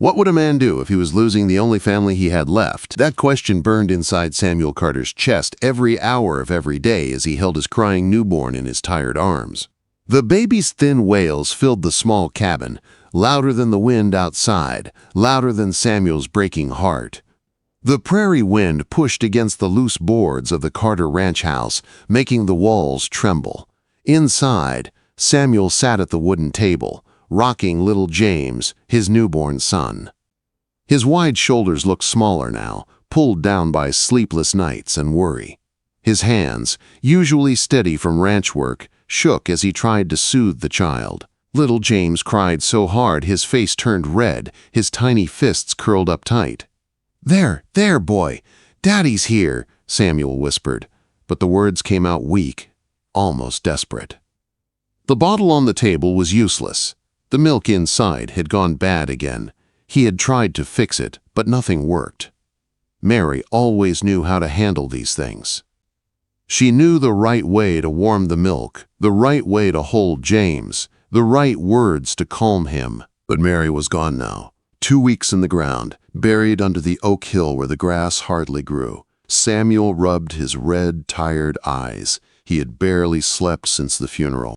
What would a man do if he was losing the only family he had left? That question burned inside Samuel Carter's chest every hour of every day as he held his crying newborn in his tired arms. The baby's thin wails filled the small cabin, louder than the wind outside, louder than Samuel's breaking heart. The prairie wind pushed against the loose boards of the Carter ranch house, making the walls tremble. Inside, Samuel sat at the wooden table, rocking little James, his newborn son. His wide shoulders looked smaller now, pulled down by sleepless nights and worry. His hands, usually steady from ranch work, shook as he tried to soothe the child. Little James cried so hard his face turned red, his tiny fists curled up tight. "There, boy, Daddy's here," Samuel whispered, but the words came out weak, almost desperate. The bottle on the table was useless. The milk inside had gone bad again. He had tried to fix it, but nothing worked. Mary always knew how to handle these things. She knew the right way to warm the milk, the right way to hold James, the right words to calm him. But Mary was gone now, 2 weeks in the ground, buried under the oak hill where the grass hardly grew. Samuel rubbed his red, tired eyes. He had barely slept since the funeral.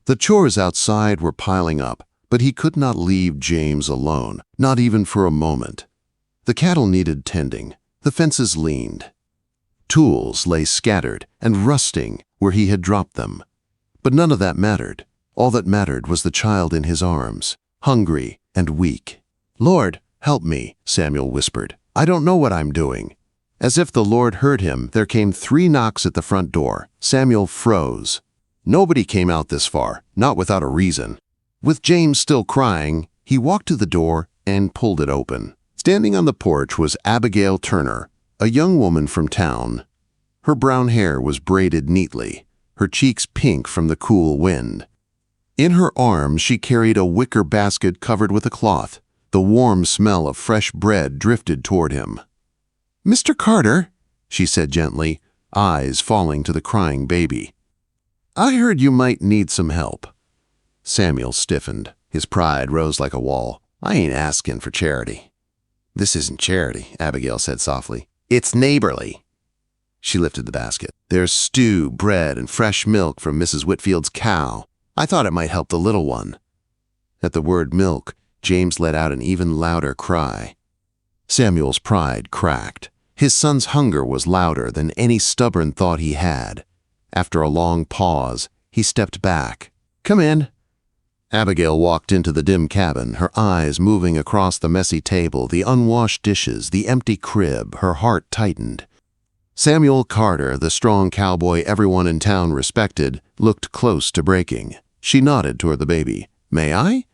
The chores outside were piling up, but he could not leave James alone, not even for a moment. The cattle needed tending. The fences leaned. Tools lay scattered and rusting where he had dropped them. But none of that mattered. All that mattered was the child in his arms, hungry and weak. "Lord, help me," Samuel whispered. "I don't know what I'm doing." As if the Lord heard him, there came 3 knocks at the front door. Samuel froze. Nobody came out this far, not without a reason. With James still crying, he walked to the door and pulled it open. Standing on the porch was Abigail Turner, a young woman from town. Her brown hair was braided neatly, her cheeks pink from the cool wind. In her arms she carried a wicker basket covered with a cloth. The warm smell of fresh bread drifted toward him. "Mr. Carter," she said gently, eyes falling to the crying baby. "I heard you might need some help." Samuel stiffened. His pride rose like a wall. "I ain't asking for charity." "This isn't charity," Abigail said softly. "It's neighborly." She lifted the basket. "There's stew, bread, and fresh milk from Mrs. Whitfield's cow. I thought it might help the little one." At the word milk, James let out an even louder cry. Samuel's pride cracked. His son's hunger was louder than any stubborn thought he had. After a long pause, he stepped back. "Come in." Abigail walked into the dim cabin, her eyes moving across the messy table, the unwashed dishes, the empty crib. Her heart tightened. Samuel Carter, the strong cowboy everyone in town respected, looked close to breaking. She nodded toward the baby. "May I?"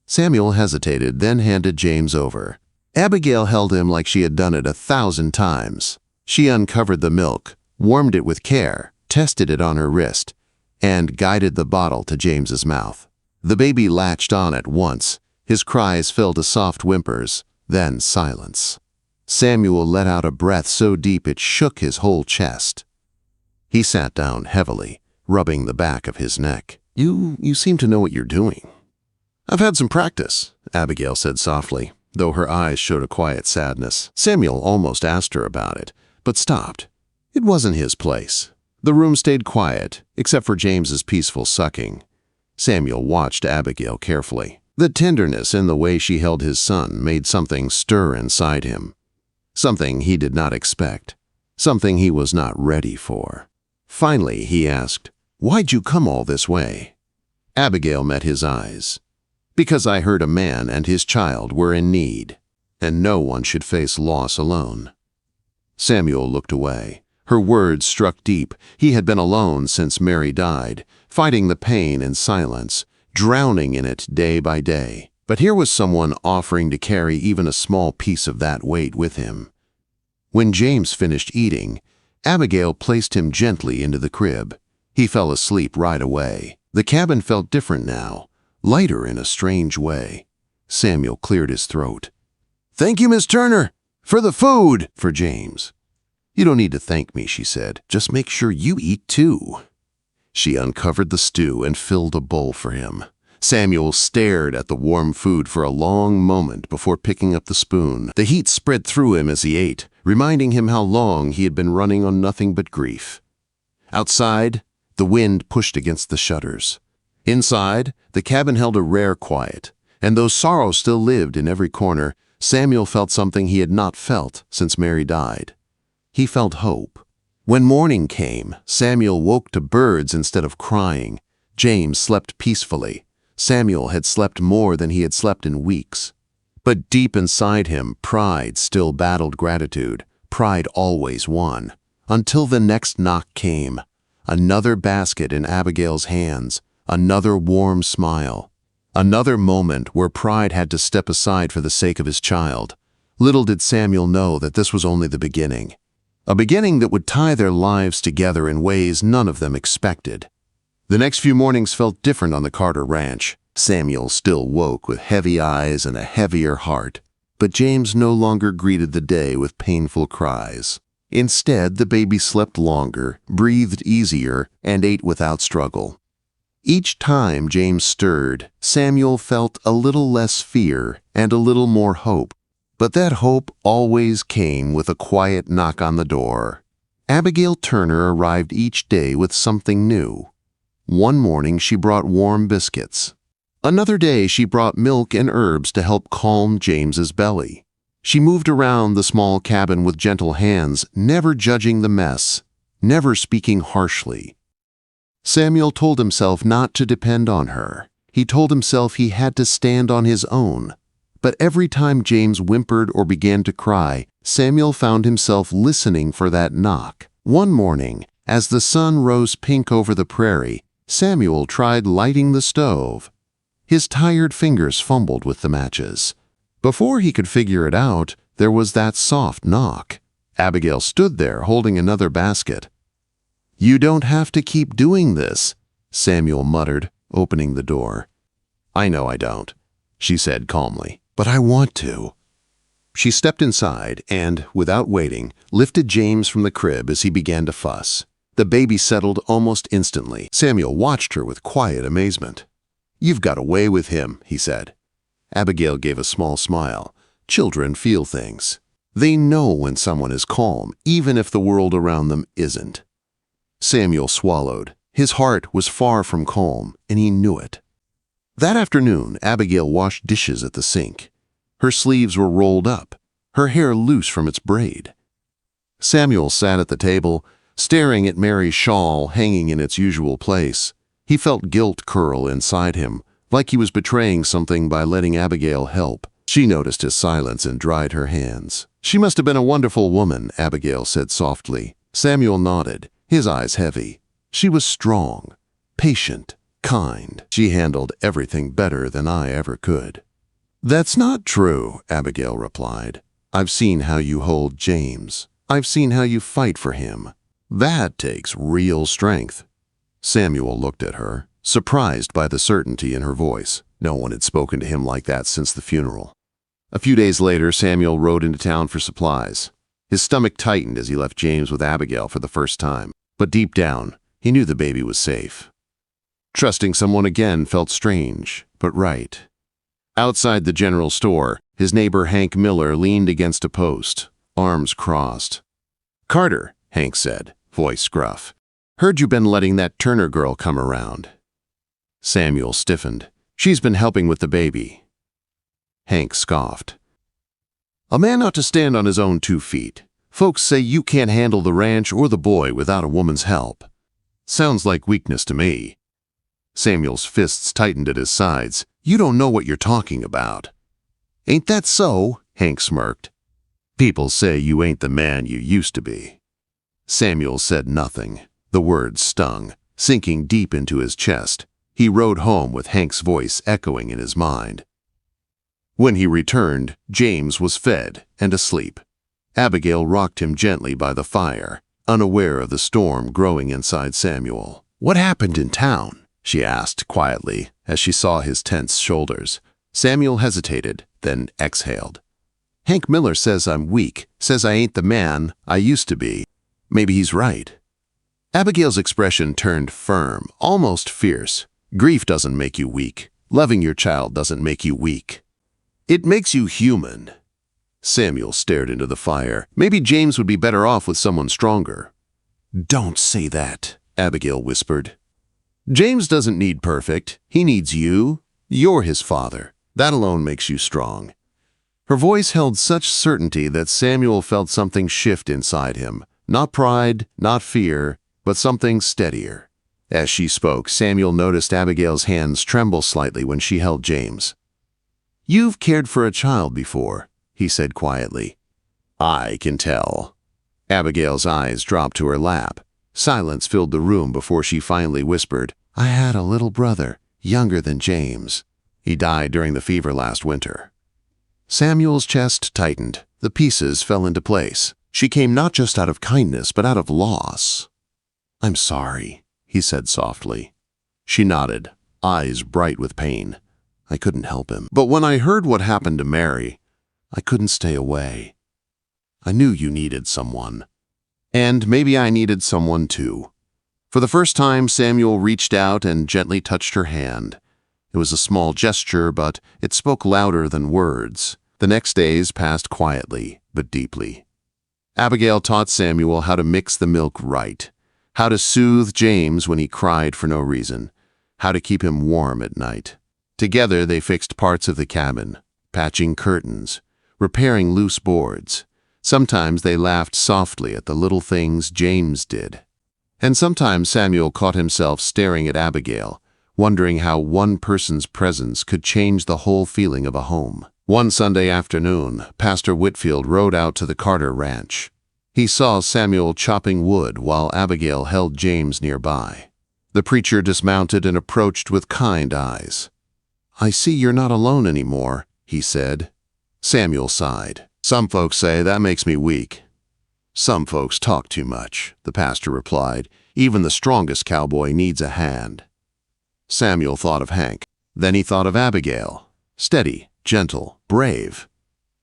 Samuel hesitated, then handed James over. Abigail held him like she had done it 1,000 times. She uncovered the milk, warmed it with care, tested it on her wrist, and guided the bottle to James's mouth. The baby latched on at once. His cries fell to soft whimpers, then silence. Samuel let out a breath so deep it shook his whole chest. He sat down heavily, rubbing the back of his neck. You seem to know what you're doing." "I've had some practice," Abigail said softly, though her eyes showed a quiet sadness. Samuel almost asked her about it, but stopped. It wasn't his place. The room stayed quiet, except for James's peaceful sucking. Samuel watched Abigail carefully. The tenderness in the way she held his son made something stir inside him. Something he did not expect. Something he was not ready for. Finally, he asked, "Why'd you come all this way?" Abigail met his eyes. "Because I heard a man and his child were in need, and no one should face loss alone." Samuel looked away. Her words struck deep. He had been alone since Mary died, fighting the pain in silence, drowning in it day by day. But here was someone offering to carry even a small piece of that weight with him. When James finished eating, Abigail placed him gently into the crib. He fell asleep right away. The cabin felt different now, lighter in a strange way. Samuel cleared his throat. "Thank you, Miss Turner, for the food," for James. "You don't need to thank me," she said. "Just make sure you eat too." She uncovered the stew and filled a bowl for him. Samuel stared at the warm food for a long moment before picking up the spoon. The heat spread through him as he ate, reminding him how long he had been running on nothing but grief. Outside, the wind pushed against the shutters. Inside, the cabin held a rare quiet, and though sorrow still lived in every corner, Samuel felt something he had not felt since Mary died. He felt hope. When morning came, Samuel woke to birds instead of crying. James slept peacefully. Samuel had slept more than he had slept in weeks. But deep inside him, pride still battled gratitude. Pride always won. Until the next knock came. Another basket in Abigail's hands. Another warm smile. Another moment where pride had to step aside for the sake of his child. Little did Samuel know that this was only the beginning. A beginning that would tie their lives together in ways none of them expected. The next few mornings felt different on the Carter ranch. Samuel still woke with heavy eyes and a heavier heart, but James no longer greeted the day with painful cries. Instead, the baby slept longer, breathed easier, and ate without struggle. Each time James stirred, Samuel felt a little less fear and a little more hope. But that hope always came with a quiet knock on the door. Abigail Turner arrived each day with something new. One morning she brought warm biscuits. Another day she brought milk and herbs to help calm James's belly. She moved around the small cabin with gentle hands, never judging the mess, never speaking harshly. Samuel told himself not to depend on her. He told himself he had to stand on his own. But every time James whimpered or began to cry, Samuel found himself listening for that knock. One morning, as the sun rose pink over the prairie, Samuel tried lighting the stove. His tired fingers fumbled with the matches. Before he could figure it out, there was that soft knock. Abigail stood there holding another basket. "You don't have to keep doing this," Samuel muttered, opening the door. "I know I don't," she said calmly, "but I want to." She stepped inside and, without waiting, lifted James from the crib as he began to fuss. The baby settled almost instantly. Samuel watched her with quiet amazement. "You've got away with him," he said. Abigail gave a small smile. Children feel things. They know when someone is calm, even if the world around them isn't. Samuel swallowed. His heart was far from calm, and he knew it. That afternoon, Abigail washed dishes at the sink. Her sleeves were rolled up, her hair loose from its braid. Samuel sat at the table, staring at Mary's shawl hanging in its usual place. He felt guilt curl inside him, like he was betraying something by letting Abigail help. She noticed his silence and dried her hands. "She must have been a wonderful woman," Abigail said softly. Samuel nodded, his eyes heavy. "She was strong, patient, kind. She handled everything better than I ever could." "That's not true," Abigail replied. "I've seen how you hold James. I've seen how you fight for him. That takes real strength." Samuel looked at her, surprised by the certainty in her voice. No one had spoken to him like that since the funeral. A few days later, Samuel rode into town for supplies. His stomach tightened as he left James with Abigail for the first time. But deep down, he knew the baby was safe. Trusting someone again felt strange, but right. Outside the general store, his neighbor Hank Miller leaned against a post, arms crossed. "Carter," Hank said, voice gruff. "Heard you been letting that Turner girl come around." Samuel stiffened. "She's been helping with the baby." Hank scoffed. "A man ought to stand on his own 2 feet. Folks say you can't handle the ranch or the boy without a woman's help. Sounds like weakness to me." Samuel's fists tightened at his sides. "You don't know what you're talking about." "Ain't that so?" Hank smirked. "People say you ain't the man you used to be." Samuel said nothing. The words stung, sinking deep into his chest. He rode home with Hank's voice echoing in his mind. When he returned, James was fed and asleep. Abigail rocked him gently by the fire, unaware of the storm growing inside Samuel. "What happened in town?" she asked quietly as she saw his tense shoulders. Samuel hesitated, then exhaled. "Hank Miller says I'm weak, says I ain't the man I used to be. Maybe he's right." Abigail's expression turned firm, almost fierce. "Grief doesn't make you weak. Loving your child doesn't make you weak. It makes you human." Samuel stared into the fire. Maybe James would be better off with someone stronger. "Don't say that," Abigail whispered. "James doesn't need perfect. He needs you. You're his father. That alone makes you strong." Her voice held such certainty that Samuel felt something shift inside him. Not pride, not fear, but something steadier. As she spoke, Samuel noticed Abigail's hands tremble slightly when she held James. "You've cared for a child before," he said quietly. "I can tell." Abigail's eyes dropped to her lap. Silence filled the room before she finally whispered, "I had a little brother, younger than James. He died during the fever last winter." Samuel's chest tightened. The pieces fell into place. She came not just out of kindness, but out of loss. "I'm sorry," he said softly. She nodded, eyes bright with pain. "I couldn't help him. But when I heard what happened to Mary, I couldn't stay away. I knew you needed someone. And maybe I needed someone too." For the first time, Samuel reached out and gently touched her hand. It was a small gesture, but it spoke louder than words. The next days passed quietly, but deeply. Abigail taught Samuel how to mix the milk right, how to soothe James when he cried for no reason, how to keep him warm at night. Together they fixed parts of the cabin, patching curtains, repairing loose boards. Sometimes they laughed softly at the little things James did. And sometimes Samuel caught himself staring at Abigail, wondering how one person's presence could change the whole feeling of a home. One Sunday afternoon, Pastor Whitfield rode out to the Carter Ranch. He saw Samuel chopping wood while Abigail held James nearby. The preacher dismounted and approached with kind eyes. "I see you're not alone anymore," he said. Samuel sighed. "Some folks say that makes me weak." "Some folks talk too much," the pastor replied. "Even the strongest cowboy needs a hand." Samuel thought of Hank. Then he thought of Abigail. Steady, gentle, brave.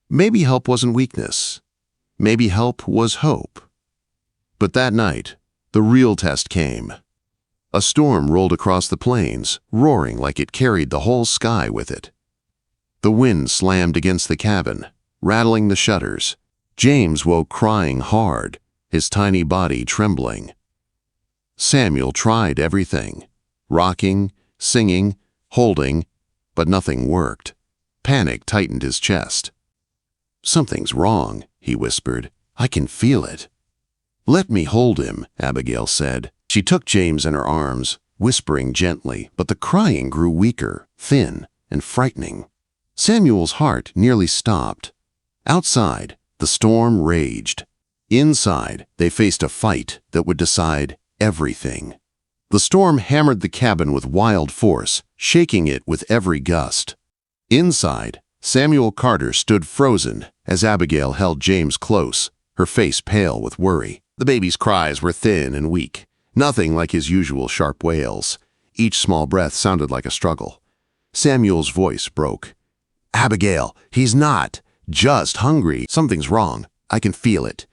Maybe help wasn't weakness. Maybe help was hope. But that night, the real test came. A storm rolled across the plains, roaring like it carried the whole sky with it. The wind slammed against the cabin, rattling the shutters. James woke crying hard, his tiny body trembling. Samuel tried everything, rocking, singing, holding, but nothing worked. Panic tightened his chest. "Something's wrong," he whispered. "I can feel it." "Let me hold him," Abigail said. She took James in her arms, whispering gently, but the crying grew weaker, thin, and frightening. Samuel's heart nearly stopped. Outside, the storm raged. Inside, they faced a fight that would decide everything. The storm hammered the cabin with wild force, shaking it with every gust. Inside, Samuel Carter stood frozen as Abigail held James close, her face pale with worry. The baby's cries were thin and weak, nothing like his usual sharp wails. Each small breath sounded like a struggle. Samuel's voice broke. "Abigail, he's not just hungry. Something's wrong. I can feel it."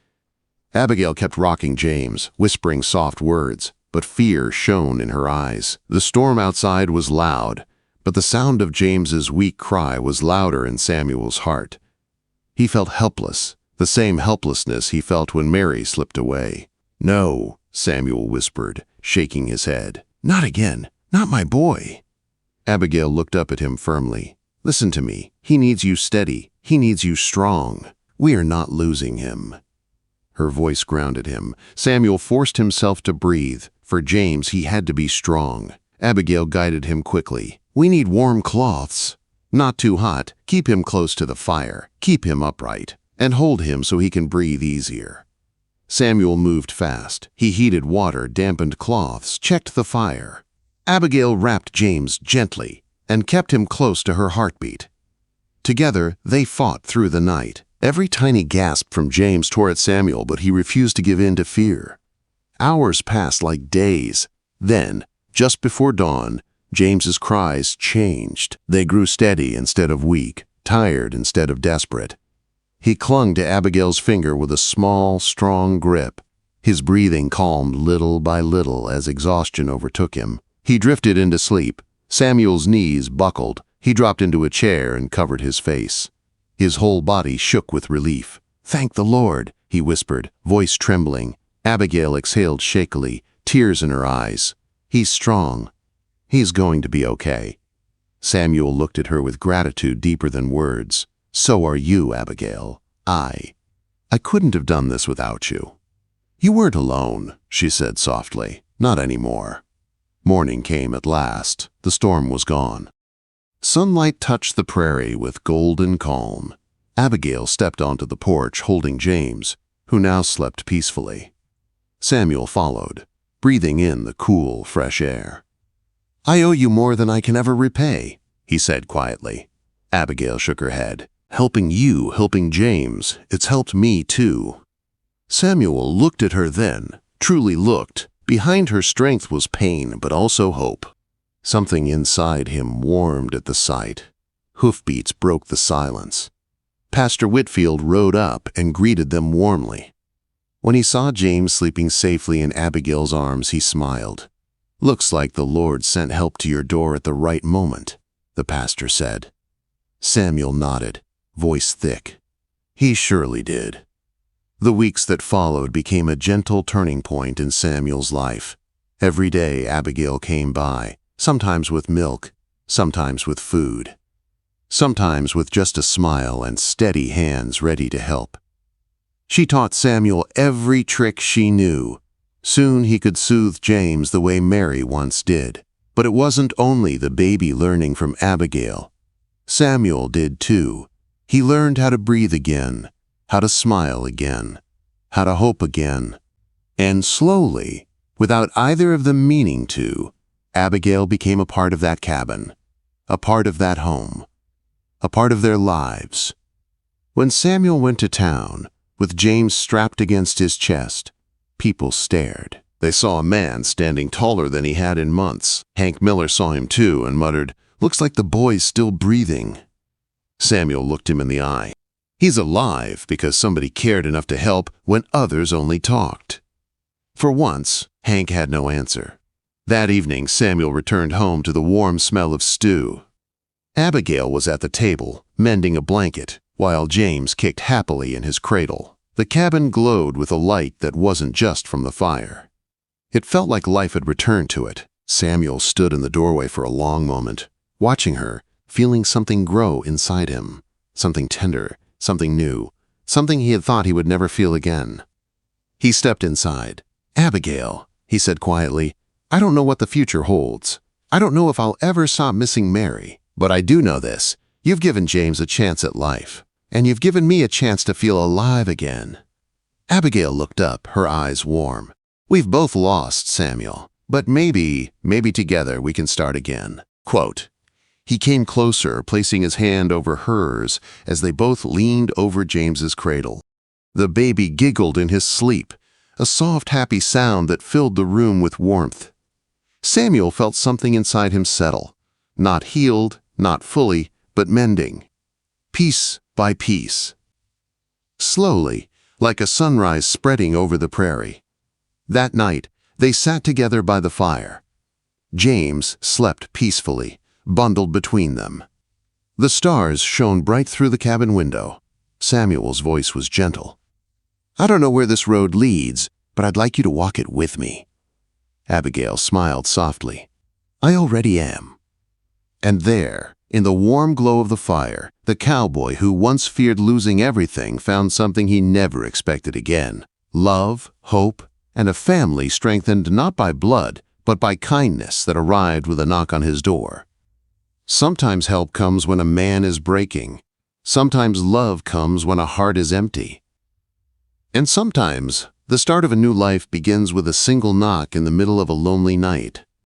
Abigail kept rocking James, whispering soft words, but fear shone in her eyes. The storm outside was loud, but the sound of James's weak cry was louder in Samuel's heart. He felt helpless, the same helplessness he felt when Mary slipped away. "No," Samuel whispered, shaking his head. "Not again. Not my boy." Abigail looked up at him firmly. "Listen to me. He needs you steady. He needs you strong. We are not losing him." Her voice grounded him. Samuel forced himself to breathe. For James, he had to be strong. Abigail guided him quickly. "We need warm cloths. Not too hot. Keep him close to the fire. Keep him upright. And hold him so he can breathe easier." Samuel moved fast. He heated water, dampened cloths, checked the fire. Abigail wrapped James gently and kept him close to her heartbeat. Together, they fought through the night. Every tiny gasp from James tore at Samuel, but he refused to give in to fear. Hours passed like days. Then, just before dawn, James's cries changed. They grew steady instead of weak, tired instead of desperate. He clung to Abigail's finger with a small, strong grip. His breathing calmed little by little as exhaustion overtook him. He drifted into sleep, Samuel's knees buckled. He dropped into a chair and covered his face. His whole body shook with relief. "Thank the Lord," he whispered, voice trembling. Abigail exhaled shakily, tears in her eyes. "He's strong. He's going to be okay." Samuel looked at her with gratitude deeper than words. "So are you, Abigail. I couldn't have done this without you." "You weren't alone," she said softly. "Not anymore." Morning came at last. The storm was gone. Sunlight touched the prairie with golden calm. Abigail stepped onto the porch holding James, who now slept peacefully. Samuel followed, breathing in the cool, fresh air. "I owe you more than I can ever repay," he said quietly. Abigail shook her head. "Helping you, helping James, it's helped me too." Samuel looked at her then, truly looked. Behind her strength was pain, but also hope. Something inside him warmed at the sight. Hoofbeats broke the silence. Pastor Whitfield rode up and greeted them warmly. When he saw James sleeping safely in Abigail's arms, he smiled. "Looks like the Lord sent help to your door at the right moment," the pastor said. Samuel nodded, voice thick. He surely did. The weeks that followed became a gentle turning point in Samuel's life. Every day Abigail came by, sometimes with milk, sometimes with food, sometimes with just a smile and steady hands ready to help. She taught Samuel every trick she knew. Soon he could soothe James the way Mary once did. But it wasn't only the baby learning from Abigail. Samuel did too. He learned how to breathe again, how to smile again, how to hope again. And slowly, without either of them meaning to, Abigail became a part of that cabin, a part of that home, a part of their lives. When Samuel went to town, with James strapped against his chest, people stared. They saw a man standing taller than he had in months. Hank Miller saw him too and muttered, "Looks like the boy's still breathing." Samuel looked him in the eye. He's alive because somebody cared enough to help when others only talked. For once, Hank had no answer. That evening, Samuel returned home to the warm smell of stew. Abigail was at the table, mending a blanket, while James kicked happily in his cradle. The cabin glowed with a light that wasn't just from the fire. It felt like life had returned to it. Samuel stood in the doorway for a long moment, watching her, feeling something grow inside him, something tender, something new, something he had thought he would never feel again. He stepped inside. "Abigail," he said quietly, "I don't know what the future holds. I don't know if I'll ever stop missing Mary. But I do know this. You've given James a chance at life, and you've given me a chance to feel alive again." Abigail looked up, her eyes warm. "We've both lost, Samuel, but maybe together we can start again." Quote. He came closer, placing his hand over hers as they both leaned over James's cradle. The baby giggled in his sleep, a soft, happy sound that filled the room with warmth. Samuel felt something inside him settle, not healed, not fully, but mending, piece by piece. Slowly, like a sunrise spreading over the prairie. That night, they sat together by the fire. James slept peacefully, bundled between them. The stars shone bright through the cabin window. Samuel's voice was gentle. "I don't know where this road leads, but I'd like you to walk it with me." Abigail smiled softly. "I already am." And there, in the warm glow of the fire, the cowboy who once feared losing everything found something he never expected again: love, hope, and a family strengthened not by blood, but by kindness that arrived with a knock on his door. Sometimes help comes when a man is breaking. Sometimes love comes when a heart is empty. And sometimes the start of a new life begins with a single knock in the middle of a lonely night.